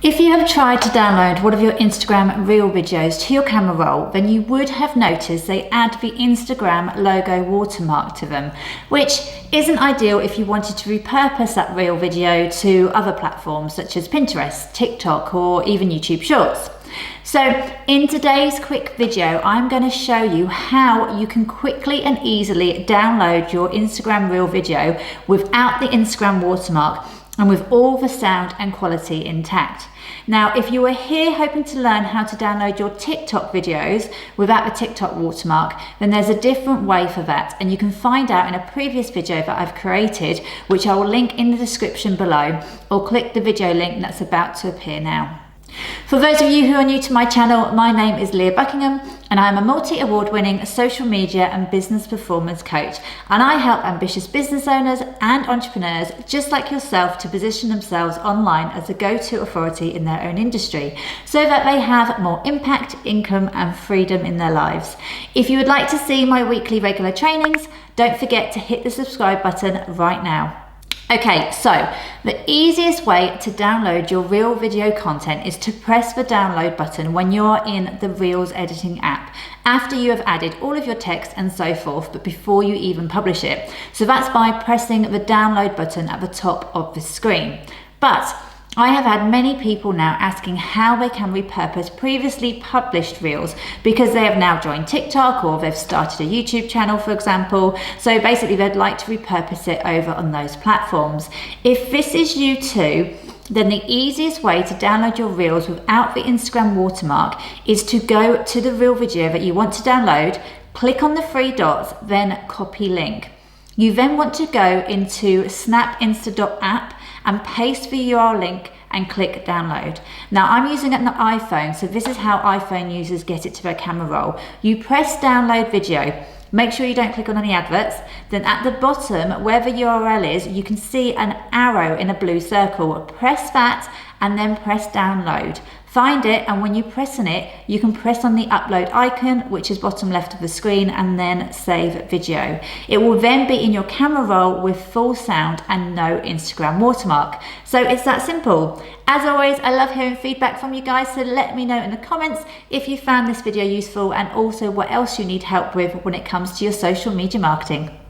If you have tried to download one of your Instagram Reel videos to your camera roll, then you would have noticed they add the Instagram logo watermark to them, which isn't ideal if you wanted to repurpose that Reel video to other platforms such as Pinterest, TikTok, or even YouTube Shorts. So in today's quick video, I'm going to show you how you can quickly and easily download your Instagram Reel video without the Instagram watermark and with all the sound and quality intact. Now, if you are here hoping to learn how to download your TikTok videos without the TikTok watermark, then there's a different way for that, and you can find out in a previous video that I've created, which I will link in the description below, or click the video link that's about to appear now. For those of you who are new to my channel, my name is Leah Buckingham and I'm a multi-award-winning social media and business performance coach, and I help ambitious business owners and entrepreneurs just like yourself to position themselves online as a go-to authority in their own industry so that they have more impact, income and freedom in their lives. If you would like to see my weekly regular trainings, don't forget to hit the subscribe button right now. Okay, so the easiest way to download your Reel video content is to press the download button when you are in the Reels editing app, after you have added all of your text and so forth, but before you even publish it. So that's by pressing the download button at the top of the screen. But I have had many people now asking how they can repurpose previously published Reels because they have now joined TikTok or they've started a YouTube channel, for example. So basically they'd like to repurpose it over on those platforms. If this is you too, then the easiest way to download your Reels without the Instagram watermark is to go to the Reel video that you want to download, click on the three dots, then copy link. You then want to go into snapinsta.app and paste the URL link and click download. Now I'm using an iPhone, so this is how iPhone users get it to their camera roll. You press download video. Make sure you don't click on any adverts. Then at the bottom where the URL is, you can see an arrow in a blue circle. Press that and then press download. Find it, and when you press on it, you can press on the upload icon, which is bottom left of the screen, and then save video. It will then be in your camera roll with full sound and no Instagram watermark. So it's that simple. As always, I love hearing feedback from you guys, so let me know in the comments if you found this video useful and also what else you need help with when it comes to your social media marketing.